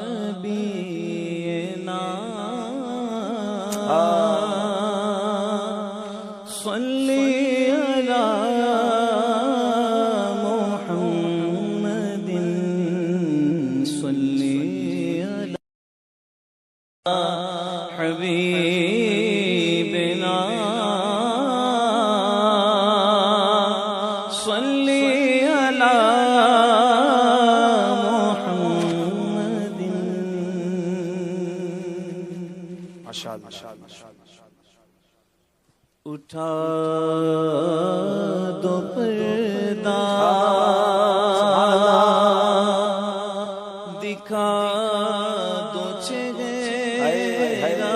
نبینا صلی علی محمد صلی علی حبیبنا صلی علی اٹھا دو پردہ دکھا دو چہرہ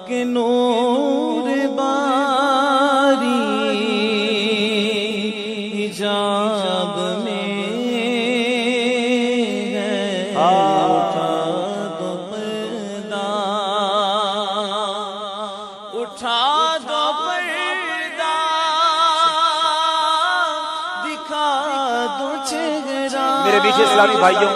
کہ نور باری حجاب میں ہے اٹھا دو پردہ اٹھا دو پردہ دکھا دو چہرہ۔ میرے بیچ اسلامی بھائیوں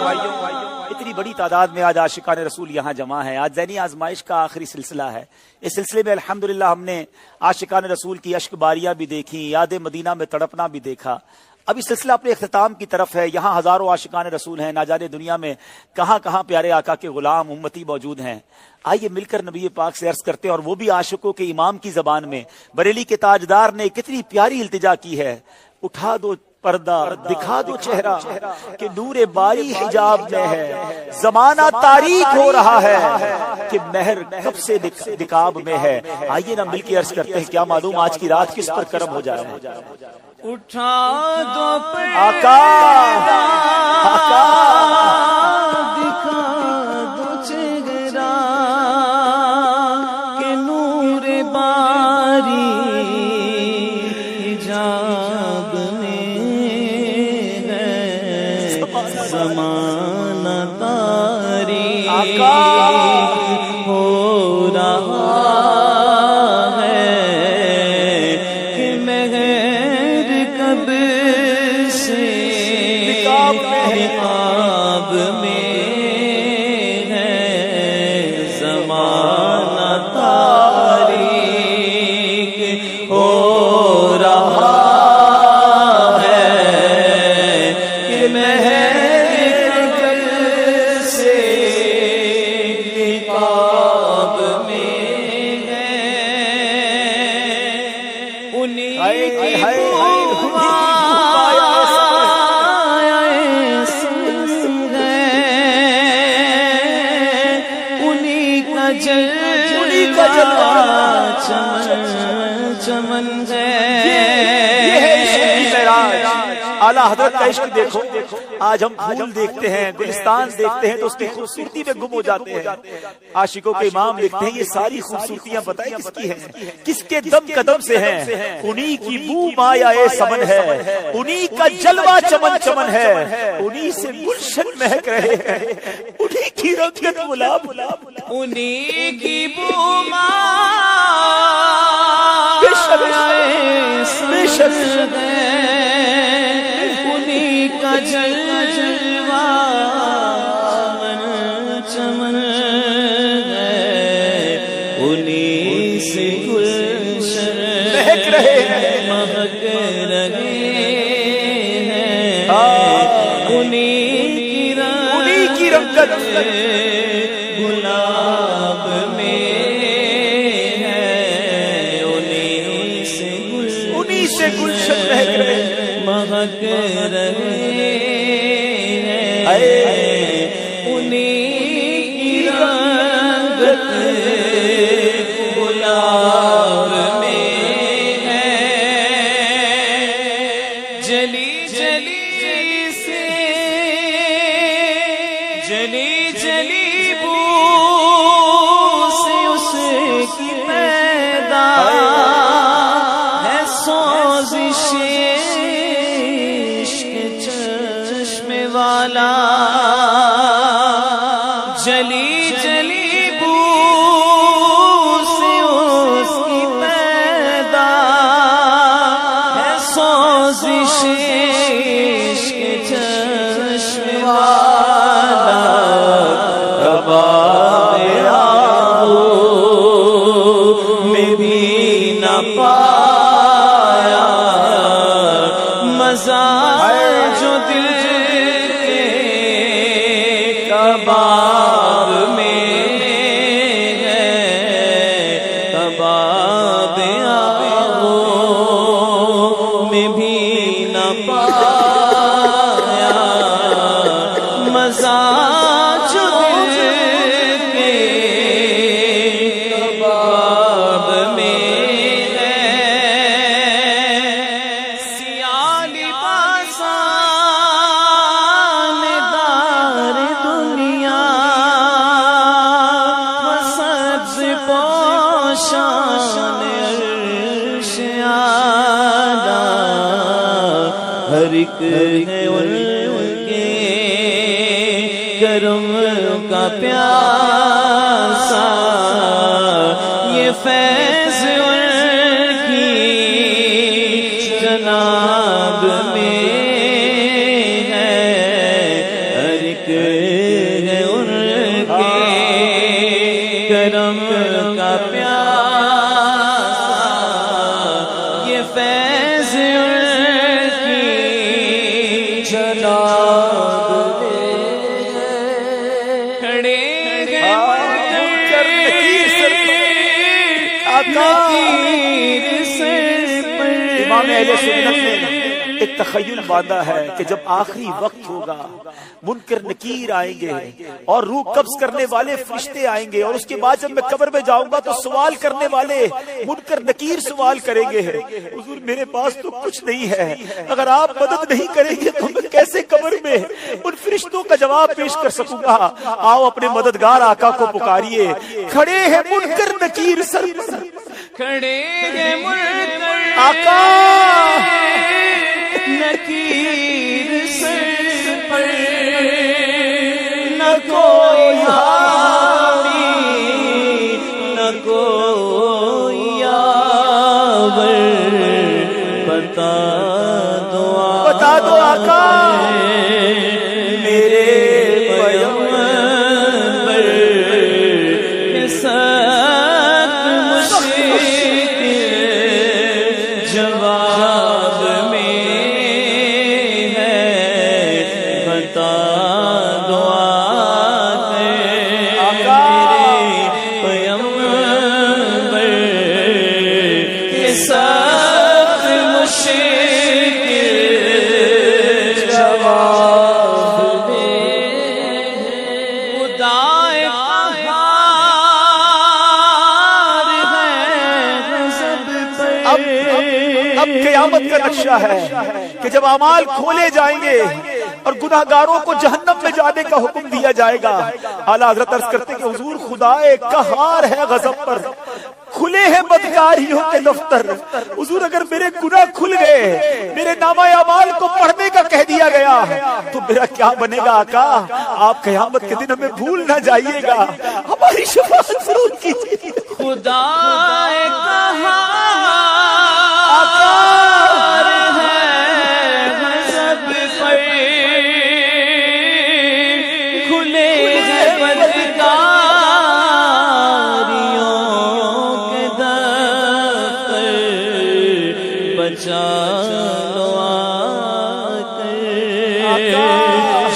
اتنی بڑی تعداد میں آج عاشقان رسول یہاں جمع ہے۔ آج ذہنی آزمائش کا آخری سلسلہ ہے۔ اس سلسلے میں الحمدللہ ہم نے عاشقان رسول کی اشک باریاں بھی دیکھی، یاد مدینہ میں تڑپنا بھی دیکھا۔ اب اس سلسلہ اپنے اختتام کی طرف ہے۔ یہاں ہزاروں عاشقان رسول ہیں، نہ جانے دنیا میں کہاں کہاں پیارے آقا کے غلام امتی موجود ہیں۔ آئیے مل کر نبی پاک سے عرض کرتے ہیں، اور وہ بھی عاشقوں کے امام کی زبان میں۔ بریلی کے تاجدار نے کتنی پیاری التجا کی ہے، اٹھا دو پردہ دکھا دو چہرہ کہ نور باری حجاب میں ہے، زمانہ تاریک ہو رہا ہے کہ مہر کب سے نقاب میں ہے۔ آئیے نہ مل کے عرض کرتے ہیں، کیا معلوم آج کی رات کس پر کرم ہو جائے۔ اٹھا دو آقا آقا دکھا دو چہرہ کہ نور باری حجاب میں ہے، زمانہ تاریک ہو رہا نقاب میں ہے، زمانہ تاریک ہو رہا ہے کہ مہر کب سے نقاب میں ہے، انہیں چمن ہے۔ اعلیٰ حضرت کا عشق دیکھو، آج ہم پھول دیکھتے ہیں، گلستان دیکھتے ہیں تو اس کی خوبصورتی میں گم ہو جاتے ہیں۔ عاشقوں کے امام لکھتے ہیں، یہ ساری خوبصورتیاں بتائیں کس کی ہیں، کس کے دم قدم سے ہیں۔ انہی کی بو مایا سمن ہے، انہی کا جلوہ چمن چمن ہے، انہی سے گلشن مہک رہے ہیں، انہی کی رنگت گلاب، انہی کی بو مایا سمن ہے، انہی کا جلوہ چمن ہے، انہی سے گلشن مہک رہے ہیں، انہی کی رنگت گلاب میں ہے، انہی سے گلشن مہک رہے ہیں، انہی کی رنگت گلاب میں ہے، جلی جلی سے جلی جلی بو سے اس کی پیدا ہے، سوزش عشق چشم والا، جلی جلی بو سے اس کی پیدا ہے، سوزش جو دل کے کباب میں ہے، کباب آہوں میں بھی نہ پایا مزہ جو دل کے کباب میں ہے۔ سیاہ لباسان دار دنیا سبز پوشان عرش اعلیٰ، ہر ایک ہے ان کے کرم کا پیاسا، یہ فیض ان کی جناب میں ہے، ہر ایک ہے ان کے کرم کا پیاسا، یہ فیض ان کی جناب میں کھڑے ہیں نکیر سر پر۔ امام اہل سنت نے ایک تخیل باندھا ہے کہ جب آخری وقت ہوگا منکر نکیر آئیں گے اور روح قبض کرنے والے فرشتے آئیں گے، اور اس کے بعد جب میں قبر میں جاؤں گا تو سوال کرنے والے منکر نکیر سوال کریں گے، حضور میرے پاس تو کچھ نہیں ہے، اگر آپ مدد نہیں کریں گے تو میں کیسے قبر میں ان فرشتوں کا جواب پیش کر سکوں گا؟ آؤ اپنے مددگار آقا کو پکاریے، کھڑے ہیں منکر نکیر سر پر، کھڑے ہیں منکر آقا نکیر سر پر، نہ کوئی حامی نہ کوئی یاور، بتا دو آقا میرے پیغمبر کے ساتھ مشکل جواب میں ہے، بتا دو آقا میرے پیغمبر کے ساتھ مشکل جواب میں خدائے قہار ہے غضب پر۔ اب قیامت کا نقشہ ہے کہ جب اعمال کھولے جائیں گے اور گناہگاروں کو جہنم میں جانے کا حکم دیا جائے گا، اعلیٰ حضرت عرض کرتے کہ حضور خدائے قہار ہے غضب پر، کھلے ہیں بدکاریوں کے دفتر، حضور اگر میرے گناہ کھل گئے، میرے نامہ اعمال کو پڑھنے کا کہہ دیا گیا تو میرا کیا بنے گا آقا؟ آپ قیامت کے دن ہمیں بھول نہ جائیے گا، ہماری شفاعت ضرور کیجیے۔ خدا کھلے ہیں بدکاریوں کے دفتر، بچا لو آ کر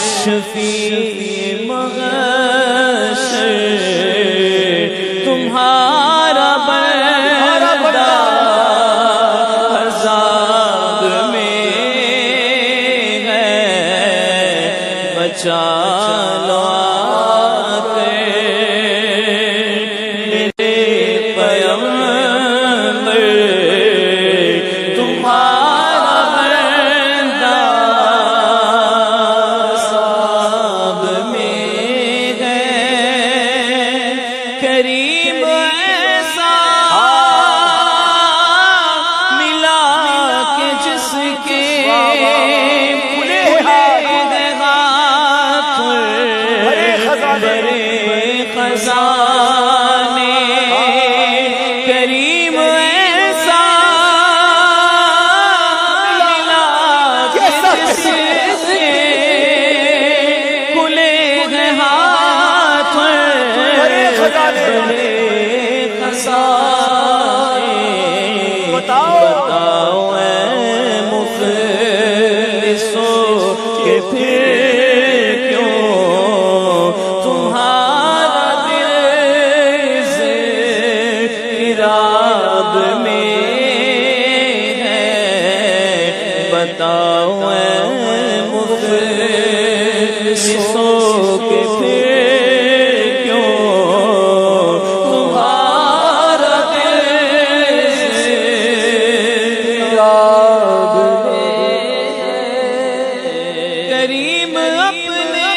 شفیع محشر تمہارا بندہ عذاب میں ہے، بچا لو آ کر میرے پیغمبر تمہارا بندہ عذاب میں ہے، کریم ایسا ملا کہ جس کے کہ پھر کیوں تمہارا دل اضطراب میں ہے، بتاؤ اے مفلسوں کہ پھر کیوں تمہارا دل اضطراب میں ہے۔ کریم اپنے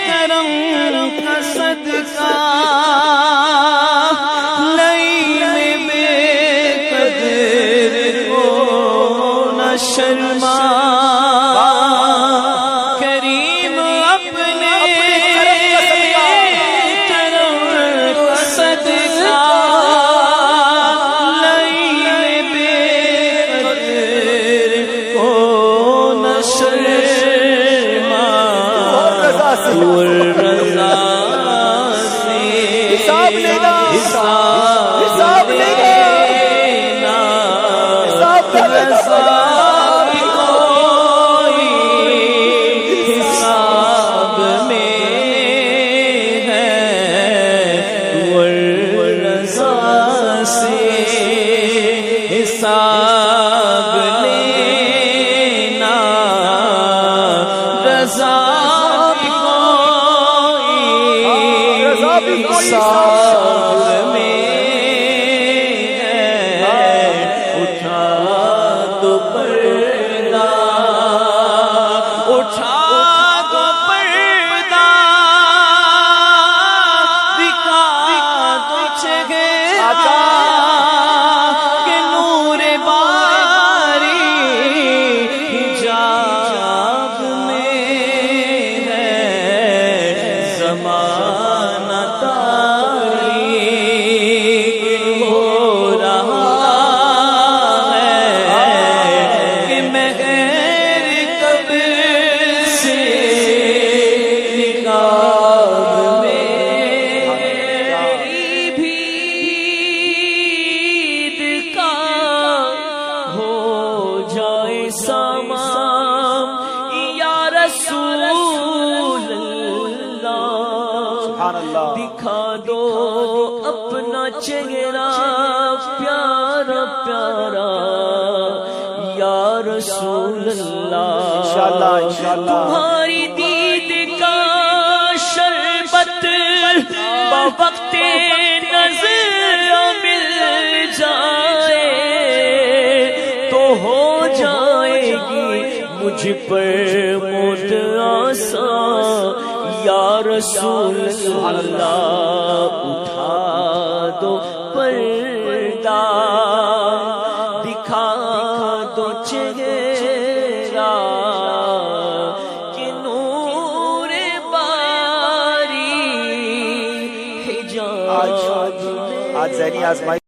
کرم کا صدقہ شرما، کریم اپنے کرم کا صدقہ لئی بے قدر کو نہ شرما، رضا سے حساب لینا، حساب لینا، رضا حساب لینا، رضا بھی کوئی حساب میں ہے، اٹھا دو پردہ، اٹھا دو پردہ، دکھا دو چہرہ زمانہ تاریک ہو رہا ہے کہ میں غیر قبر سے نقاب میں بھی عید کا ہو جائے سامان یا رسول دکھا دو اپنا چہرہ پیارا پیارا یا رسول اللہ، تمہاری دید کا شربت بوقت نظر مل جائے تو ہو جائے گی مجھ پر موت آسان یا رسول اللہ، اٹھا دو پردہ، دکھا دو چہرہ کہ نور باری حجاب میں۔ آج ذہنی آزمائی